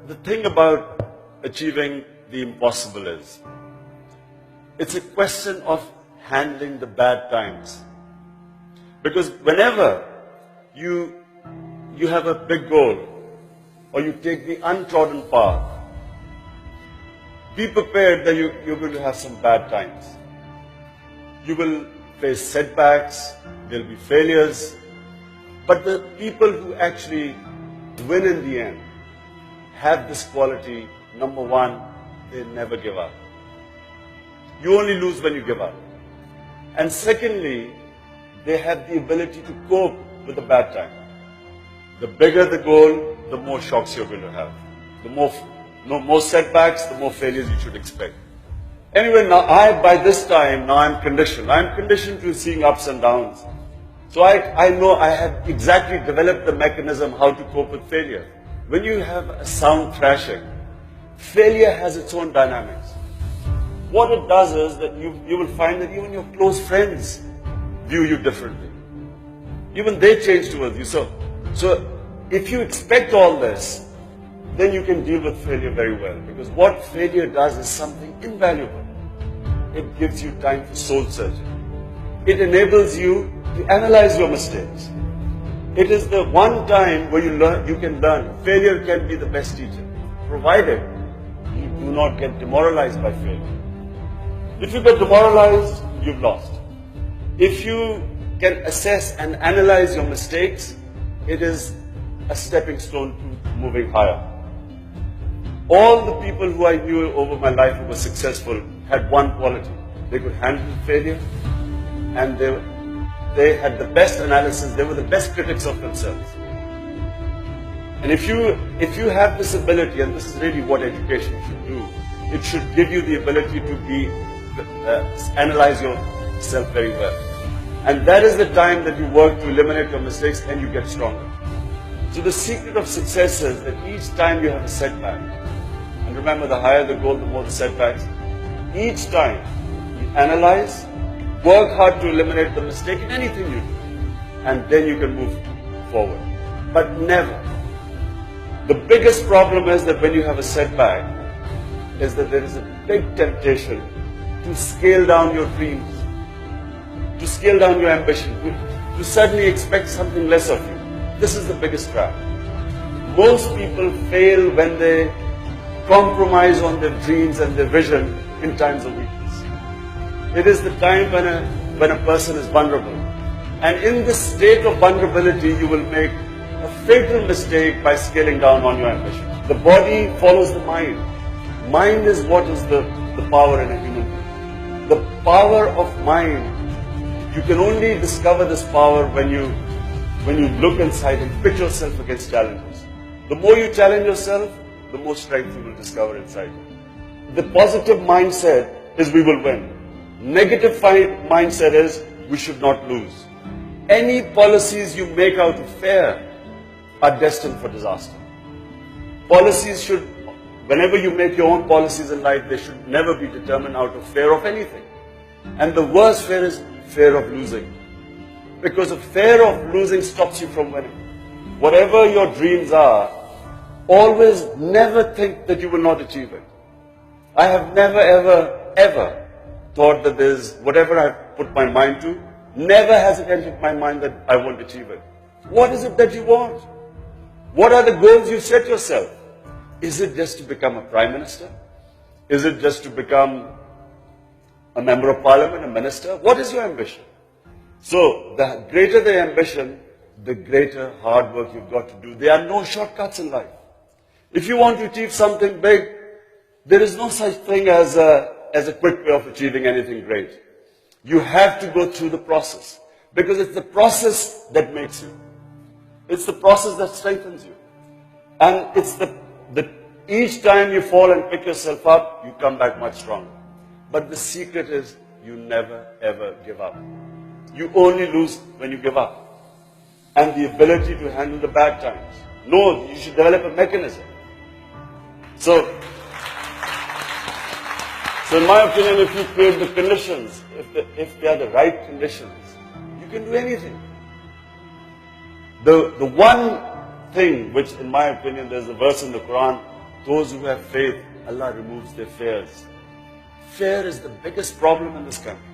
the thing about achieving the impossible is, it's a question of handling the bad times. Because whenever you have a big goal, or you take the untrodden path, be prepared that you're going to have some bad times. You will face setbacks, there'll be failures, but the people who actually win in the end have this quality. Number one, they never give up. You only lose when you give up. And secondly, they have the ability to cope with the bad time. The bigger the goal, the more shocks you're going to have. The more setbacks, the more failures you should expect. Anyway, by this time, I'm conditioned. I'm conditioned to seeing ups and downs. So I know I have exactly developed the mechanism how to cope with failure. When you have a sound thrashing, failure has its own dynamics. What it does is that you will find that even your close friends view you differently. Even they change towards you. So if you expect all this, then you can deal with failure very well. Because what failure does is something invaluable. It gives you time for soul searching. It enables you to analyze your mistakes. It is the one time where you can learn. Failure can be the best teacher, provided you do not get demoralized by failure. If you get demoralized, you've lost. If you can assess and analyze your mistakes, it is a stepping stone to moving higher. All the people who I knew over my life who were successful had one quality. They could handle failure, and they had the best analysis. They were the best critics of themselves. And if you have this ability, and this is really what education should do, it should give you the ability to analyze yourself very well. And that is the time that you work to eliminate your mistakes and you get stronger. So the secret of success is that each time you have a setback, and remember, the higher the goal, the more the setbacks, each time you analyze, work hard to eliminate the mistake in anything you do, and then you can move forward. But never. The biggest problem is that when you have a setback, is that there is a big temptation to scale down your dreams, to scale down your ambition, to suddenly expect something less of you. This is the biggest trap. Most people fail when they compromise on their dreams and their vision in times of weakness. It is the time when a person is vulnerable. And in this state of vulnerability, you will make a fatal mistake by scaling down on your ambition. The body follows the mind. Mind is what is the power in a human being. The power of mind, you can only discover this power when you look inside and pit yourself against challenges. The more you challenge yourself, the more strength you will discover inside you. The positive mindset is we will win. Negative mindset is we should not lose. Any policies you make out of fear are destined for disaster. Policies should, whenever you make your own policies in life, they should never be determined out of fear of anything. And the worst fear is fear of losing. Because the fear of losing stops you from winning. Whatever your dreams are, always never think that you will not achieve it. I have never, ever thought that there's whatever I put my mind to, never has it entered my mind that I won't achieve it. What is it that you want? What are the goals you set yourself? Is it just to become a prime minister? Is it just to become a member of parliament, a minister? What is your ambition? So, the greater the ambition, the greater hard work you've got to do. There are no shortcuts in life. If you want to achieve something big, there is no such thing as a quick way of achieving anything great. You have to go through the process. Because it's the process that makes you. It's the process that strengthens you. And it's each time you fall and pick yourself up, you come back much stronger. But the secret is you never ever give up. You only lose when you give up. And the ability to handle the bad times. No, you should develop a mechanism. So in my opinion, if you create the conditions, if they are the right conditions, you can do anything. The one thing which, in my opinion, there's a verse in the Quran those who have faith, Allah removes their fears. Fear is the biggest problem in this country.